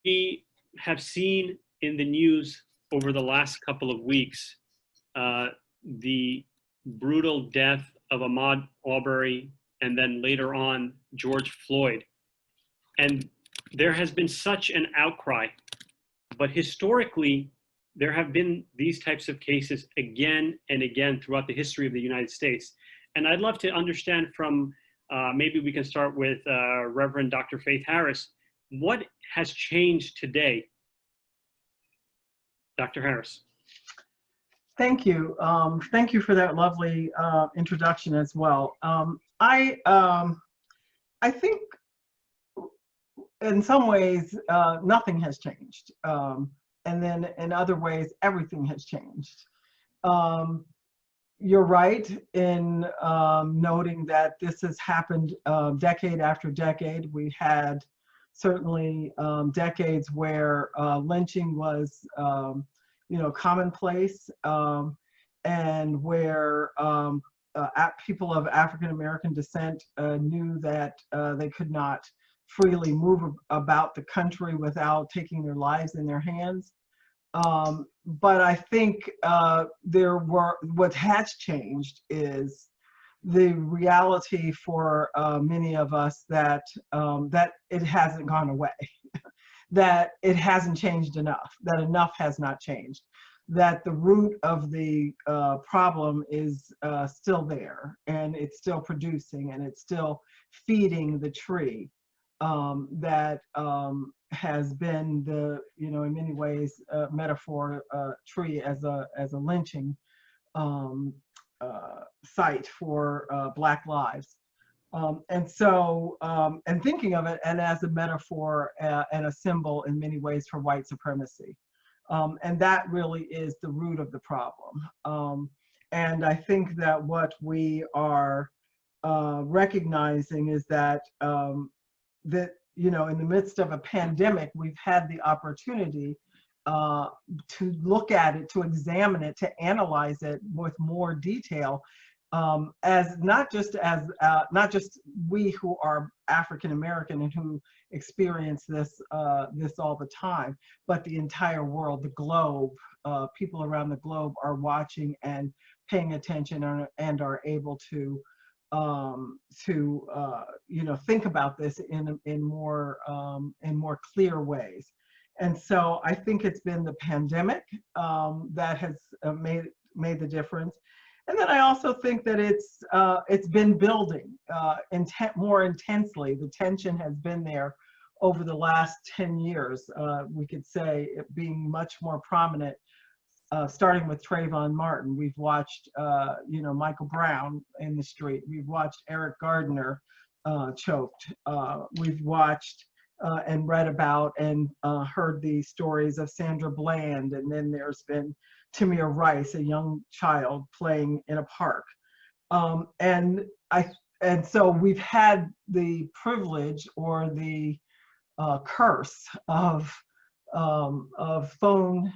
We have seen in the news over the last couple of weeks the brutal death of Ahmaud Arbery and then later on George Floyd. And there has been such an outcry. But historically, there have been these types of cases again and again throughout the history of the United States. And I'd love to understand from, maybe we can start with Reverend Dr. Faith Harris, what has changed today? Dr. Harris. Thank you. Thank you for that lovely introduction as well. I think in some ways, nothing has changed. And then in other ways, everything has changed. You're right in noting that this has happened decade after decade. We had certainly decades where lynching was, commonplace, and where people of African American descent knew that they could not freely move about the country without taking their lives in their hands. But I think what has changed is the reality for many of us that it hasn't gone away, that it hasn't changed enough, that enough has not changed, that the root of the problem is still there, and it's still producing, and it's still feeding the tree that has been the, in many ways, metaphor tree as a lynching site for Black lives. And so, and thinking of it and as a metaphor and a symbol in many ways for white supremacy. And that really is the root of the problem. And I think that what we are recognizing is that in the midst of a pandemic, we've had the opportunity to look at it, to examine it, to analyze it with more detail, as not just we who are African American and who experience this all the time, but the entire world, the globe. People around the globe are watching and paying attention and are able to think about this in more clear ways. And so I think it's been the pandemic that has made the difference. And then I also think that it's been building more intensely. The tension has been there over the last 10 years. We could say it being much more prominent. Starting with Trayvon Martin, we've watched, Michael Brown in the street. We've watched Eric Gardner choked. We've watched and read about and heard the stories of Sandra Bland, and then there's been Tamir Rice, a young child playing in a park. And so we've had the privilege or the curse of phone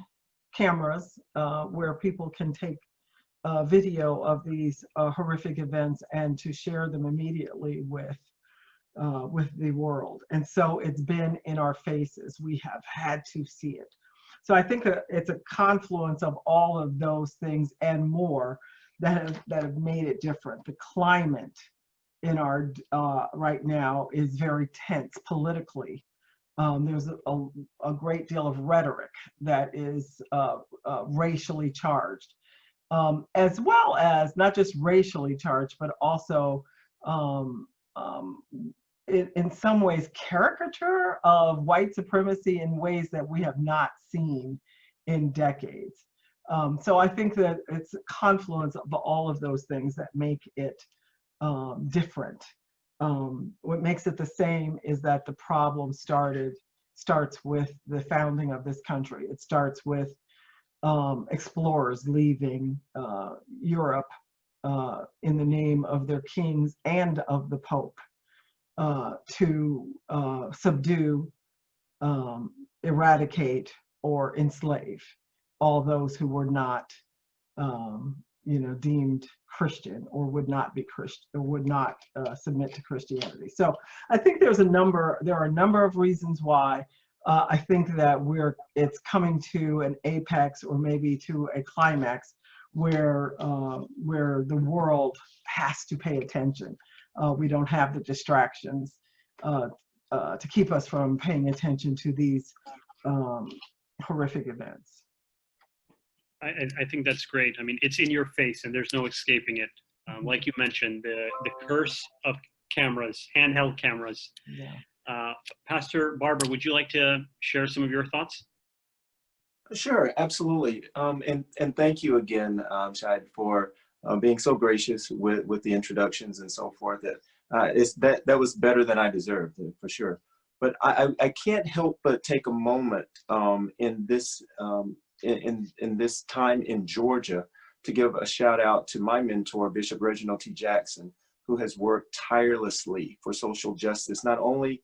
cameras where people can take video of these horrific events and to share them immediately with the world. And so it's been in our faces. We have had to see it. So I think it's a confluence of all of those things and more that have made it different. The climate in our right now is very tense politically. There's a great deal of rhetoric that is racially charged, as well as not just racially charged, but also in some ways caricature of white supremacy in ways that we have not seen in decades. So I think that it's a confluence of all of those things that make it different. What makes it the same is that the problem starts with the founding of this country. It starts with explorers leaving Europe in the name of their kings and of the Pope to subdue, eradicate, or enslave all those who were not deemed Christian or would not be Christian or would not submit to Christianity. So I think there are a number of reasons why, I think that it's coming to an apex or maybe to a climax where the world has to pay attention. We don't have the distractions to keep us from paying attention to these horrific events. I think that's great. I mean, it's in your face and there's no escaping it. Like you mentioned, the curse of cameras, handheld cameras. Yeah. Pastor Barber, would you like to share some of your thoughts? Sure, absolutely. And thank you again, Shahid, for being so gracious with the introductions and so forth. That was better than I deserved, for sure. But I can't help but take a moment in this time in Georgia to give a shout out to my mentor, Bishop Reginald T. Jackson, who has worked tirelessly for social justice, not only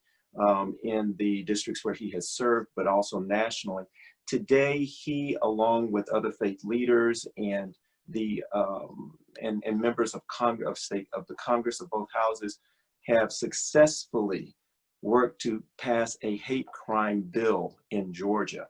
in the districts where he has served, but also nationally. Today, he, along with other faith leaders and the and members of the Congress of both houses, have successfully worked to pass a hate crime bill in Georgia.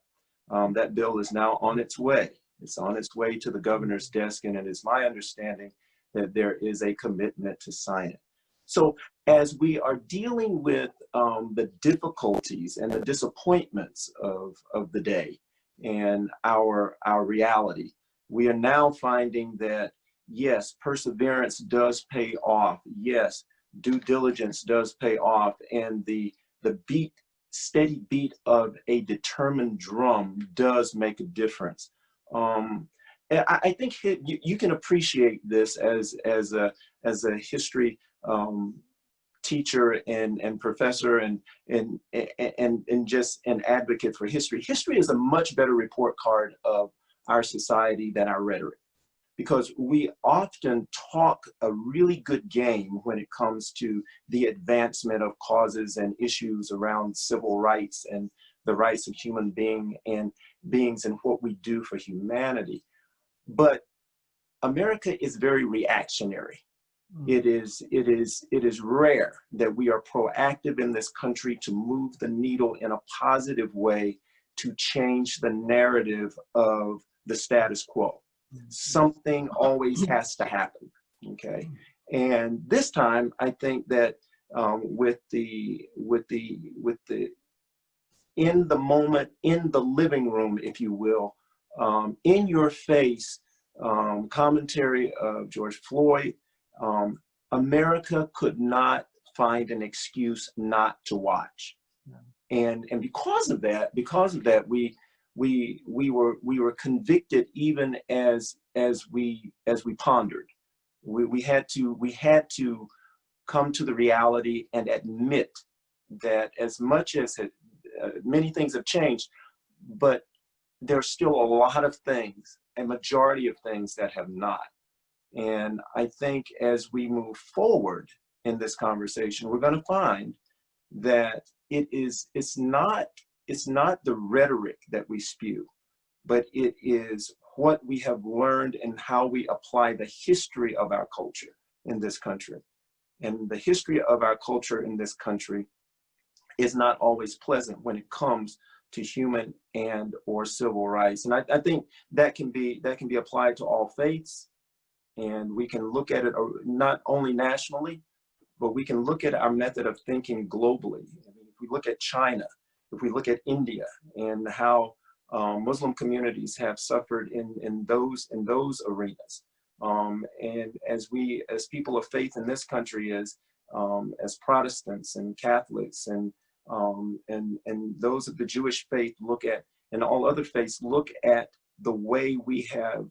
That bill is now on its way. It's on its way to the governor's desk, and it is my understanding that there is a commitment to sign it. So as we are dealing with the difficulties and the disappointments of the day and our reality, we are now finding that, yes, perseverance does pay off. Yes, due diligence does pay off. And the steady beat of a determined drum does make a difference. I think you can appreciate this as a history teacher and professor and just an advocate for history. History is a much better report card of our society than our rhetoric, because we often talk a really good game when it comes to the advancement of causes and issues around civil rights and the rights of human beings and what we do for humanity. But America is very reactionary. It is rare that we are proactive in this country to move the needle in a positive way to change the narrative of the status quo. Something always has to happen, okay? And this time, I think that with the in the moment, in the living room, if you will, in your face commentary of George Floyd, America could not find an excuse not to watch. And because of that, we were convicted even as we pondered. We had to come to the reality and admit that as much as many things have changed, but there's still a lot of things, a majority of things that have not. And I think as we move forward in this conversation, we're going to find that it's not the rhetoric that we spew, but it is what we have learned and how we apply the history of our culture in this country. And the history of our culture in this country is not always pleasant when it comes to human and or civil rights. And I think that can be applied to all faiths. And we can look at it not only nationally, but we can look at our method of thinking globally. I mean, if we look at China, if we look at India and how Muslim communities have suffered in those arenas. And as people of faith in this country, as Protestants and Catholics and those of the Jewish faith look at, and all other faiths look at the way we have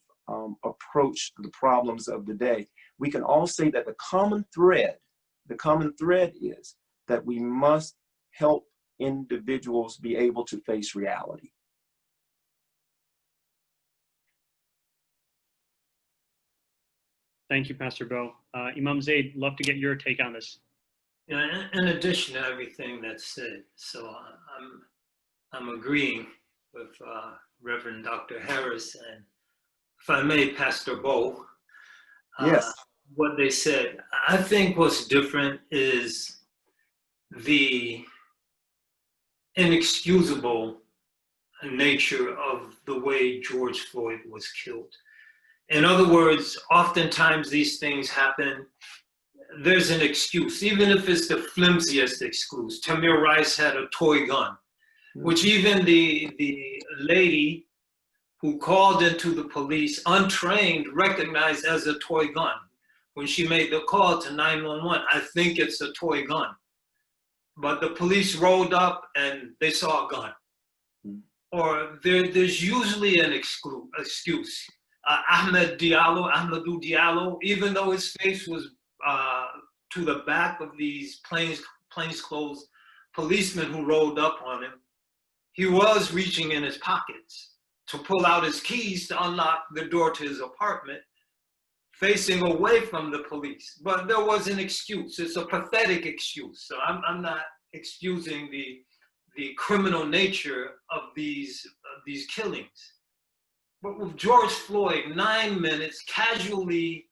approached the problems of the day, we can all say that the common thread is that we must help individuals be able to face reality. Thank you, Pastor Bo. Imam Zaid, love to get your take on this. Yeah, in addition to everything that's said, so I'm agreeing with Reverend Dr. Harris, and if I may, Pastor Bo. Yes. What they said. I think what's different is the inexcusable nature of the way George Floyd was killed. In other words, oftentimes these things happen, there's an excuse, even if it's the flimsiest excuse. Tamir Rice had a toy gun, which even the lady who called into the police, untrained, recognized as a toy gun. When she made the call to 911, I think it's a toy gun. But the police rolled up and they saw a gun. Or there's usually an excuse. Ahmadou Diallo, even though his face was to the back of these plainclothes policemen who rolled up on him, he was reaching in his pockets to pull out his keys to unlock the door to his apartment, facing away from the police. But there was an excuse. It's a pathetic excuse. So I'm not excusing the criminal nature of these killings. But with George Floyd, 9 minutes, casually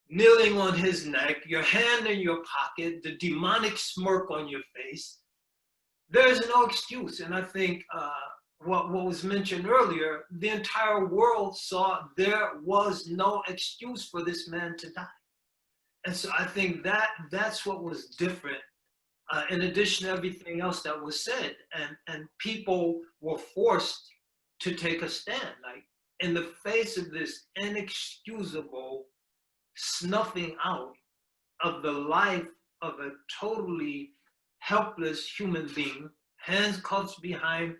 kneeling on his neck, your hand in your pocket, the demonic smirk on your face, there's no excuse. And I think what was mentioned earlier, the entire world saw there was no excuse for this man to die. And so I think that's what was different, in addition to everything else that was said. And people were forced to take a stand. Like, in the face of this inexcusable snuffing out of the life of a totally helpless human being, hands cuffed behind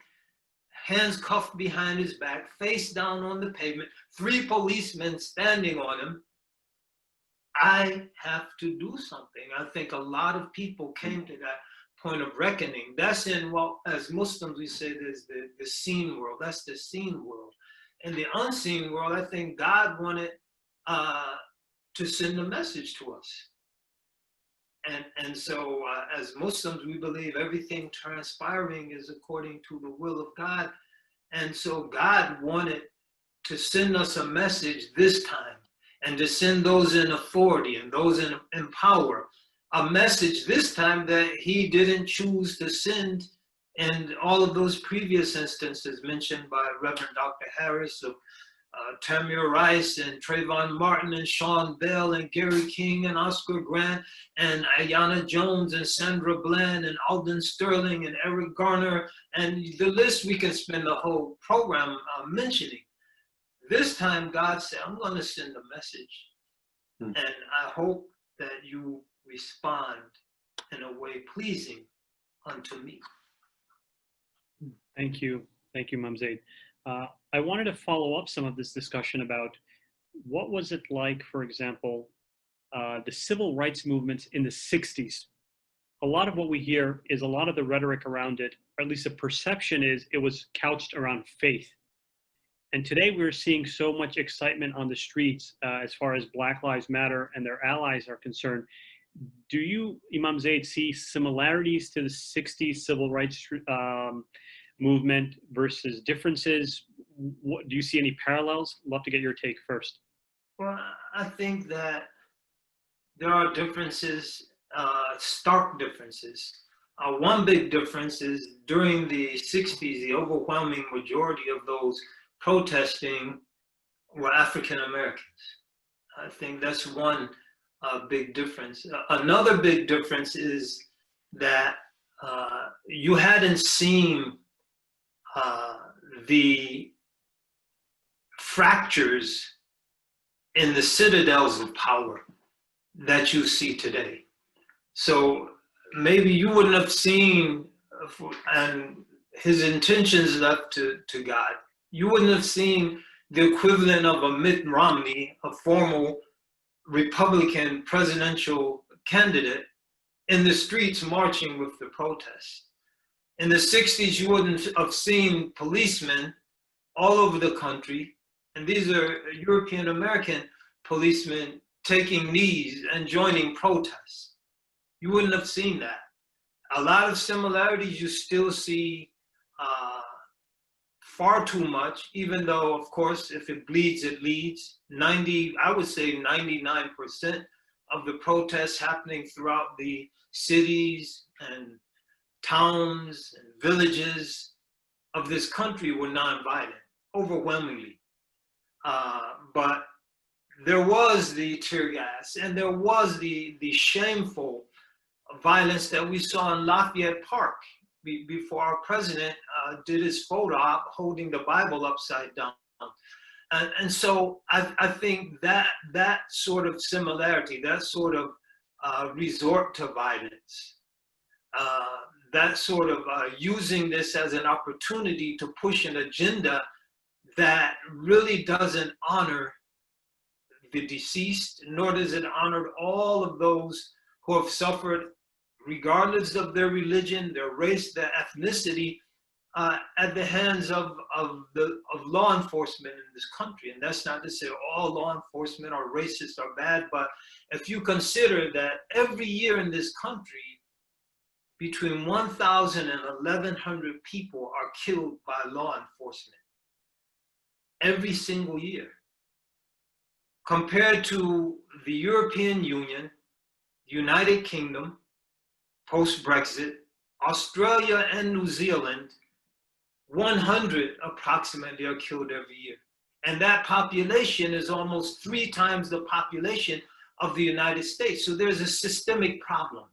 his back, face down on the pavement, 3 policemen standing on him, I have to do something. I think a lot of people came to that point of reckoning. That's in, well, as Muslims, we say there's the seen world. That's the seen world. In the unseen world, I think God wanted to send a message to us. And so as Muslims, we believe everything transpiring is according to the will of God. And so God wanted to send us a message this time, and to send those in authority and those in power a message this time that he didn't choose to send in all of those previous instances mentioned by Reverend Dr. Harris of Tamir Rice and Trayvon Martin and Sean Bell and Gary King and Oscar Grant and Ayanna Jones and Sandra Bland and Alden Sterling and Eric Garner, and the list we can spend the whole program mentioning. This time God said, I'm going to send a message, and I hope that you respond in a way pleasing unto me. Thank you, Imam Zaid. I wanted to follow up some of this discussion about what was it like, for example, the civil rights movements in the 60s. A lot of what we hear is a lot of the rhetoric around it, or at least the perception is it was couched around faith. And today we're seeing so much excitement on the streets as far as Black Lives Matter and their allies are concerned. Do you, Imam Zaid, see similarities to the 60s civil rights movement versus differences? Do you see any parallels? Love to get your take first. Well, I think that there are differences, stark differences. One big difference is during the 60s, the overwhelming majority of those protesting were African Americans. I think that's one big difference. Another big difference is that you hadn't seen the fractures in the citadels of power that you see today. So maybe you wouldn't have seen, and his intentions left to God, you wouldn't have seen the equivalent of a Mitt Romney, a formal Republican presidential candidate, in the streets marching with the protests. In the 60s, you wouldn't have seen policemen all over the country, and these are European American policemen taking knees and joining protests. You wouldn't have seen that. A lot of similarities you still see, far too much, even though, of course, if it bleeds, it leads. I would say 99% of the protests happening throughout the cities and towns and villages of this country were nonviolent, overwhelmingly. But there was the tear gas, and there was the shameful violence that we saw in Lafayette Park before our president did his photo op holding the Bible upside down. And so I think that sort of similarity, that sort of resort to violence, that sort of using this as an opportunity to push an agenda that really doesn't honor the deceased, nor does it honor all of those who have suffered, regardless of their religion, their race, their ethnicity, at the hands of law enforcement in this country. And that's not to say all law enforcement are racist or bad, but if you consider that every year in this country, between 1,000 and 1,100 people are killed by law enforcement every single year. Compared to the European Union, United Kingdom, post-Brexit, Australia and New Zealand, 100 approximately are killed every year. And that population is almost 3 times the population of the United States. So there's a systemic problem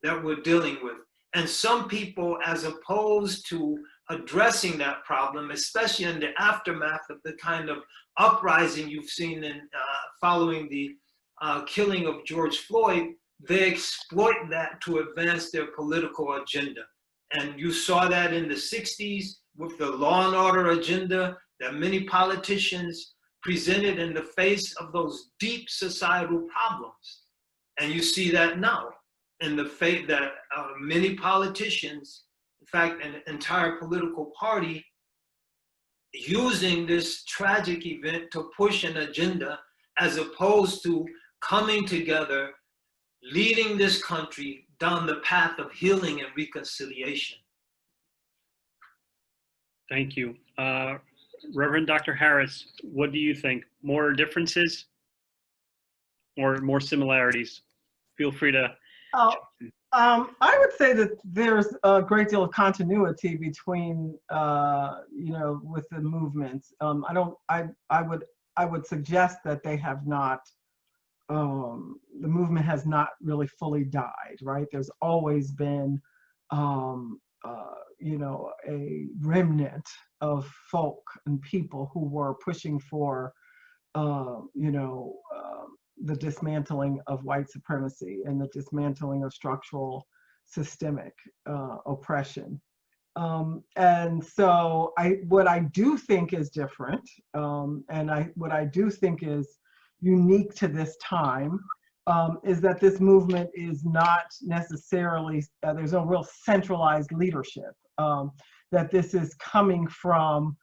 that we're dealing with. And some people, as opposed to addressing that problem, especially in the aftermath of the kind of uprising you've seen in following the killing of George Floyd, they exploit that to advance their political agenda. And you saw that in the 60s with the law and order agenda that many politicians presented in the face of those deep societal problems. And you see that now in the fact that many politicians, in fact, an entire political party, using this tragic event to push an agenda as opposed to coming together, leading this country down the path of healing and reconciliation. Thank you. Reverend Dr. Harris, what do you think? More differences or more similarities? Feel free to. I would say that there's a great deal of continuity between, with the movements. I would suggest that they have not, the movement has not really fully died, right? There's always been, a remnant of folk and people who were pushing for, the dismantling of white supremacy and the dismantling of structural systemic oppression. And so what I do think is different, what I do think is unique to this time, is that this movement is not necessarily, there's no real centralized leadership, that this is coming from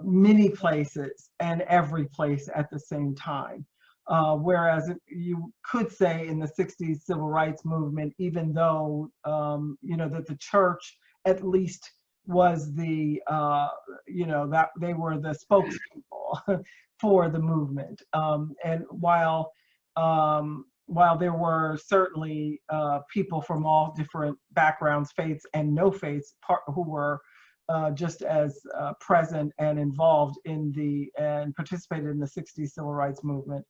many places and every place at the same time. Whereas you could say in the 60s civil rights movement, even though, that the church at least was the, that they were the spokespeople for the movement. And while there were certainly people from all different backgrounds, faiths and no faiths, who were just as present and involved in and participated in the 60s civil rights movement.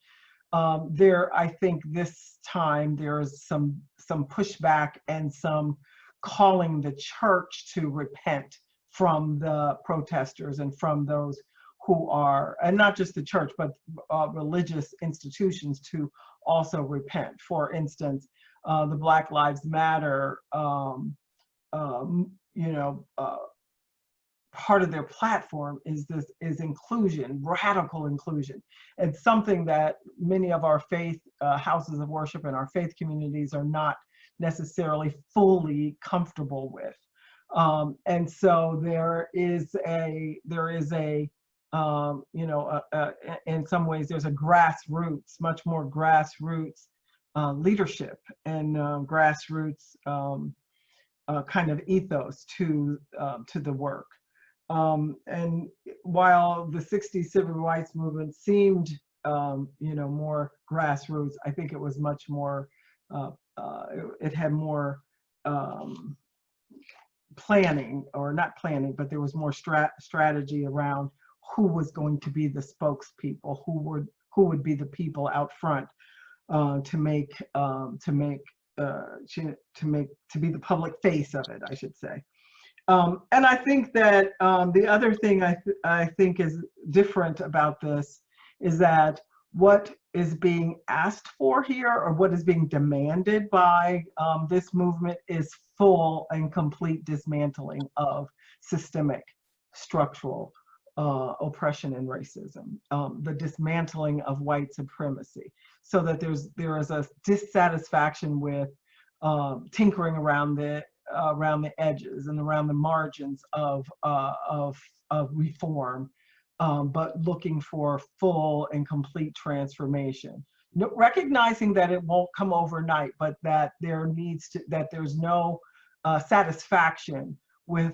I think this time there's some pushback and some calling the church to repent from the protesters and from those who are, and not just the church, but religious institutions to also repent. For instance, the Black Lives Matter, part of their platform is inclusion, radical inclusion. It's something that many of our faith houses of worship and our faith communities are not necessarily fully comfortable with. And so there is in some ways there's a grassroots, much more grassroots leadership and grassroots kind of ethos to the work. And while the 60s civil rights movement seemed, more grassroots, I think it was much more, it had more planning, or not planning, but there was more strategy around who was going to be the spokespeople, who would be the people out front to be the public face of it, I should say. And I think that the other thing I think is different about this is that what is being asked for here, or what is being demanded by this movement, is full and complete dismantling of systemic structural oppression and racism, the dismantling of white supremacy, so that there is a dissatisfaction with tinkering around the edges and around the margins of reform, but looking for full and complete transformation. Recognizing that it won't come overnight, but that there's no satisfaction with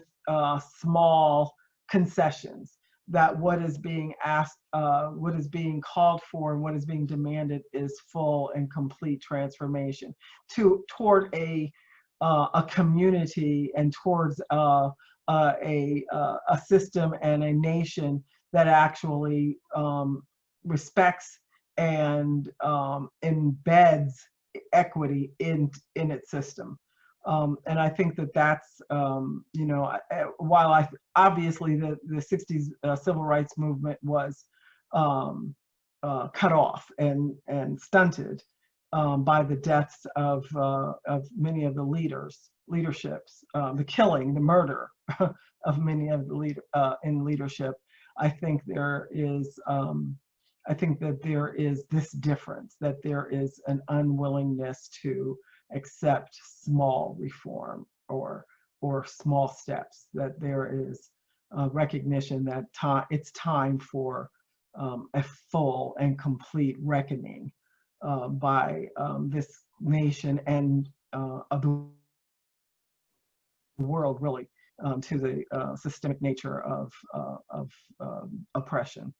small concessions. That what is being asked, what is being called for, and what is being demanded is full and complete transformation toward a community, and towards a system and a nation that actually respects and embeds equity in its system. And I think that that's, while obviously the 60s civil rights movement was cut off and stunted by the deaths of many of the leaderships, the killing, the murder of many of the in leadership. I think that there is this difference, that there is an unwillingness to accept small reform or small steps, that there is a recognition that it's time for a full and complete reckoning by this nation and of the world, really, to the systemic nature of oppression.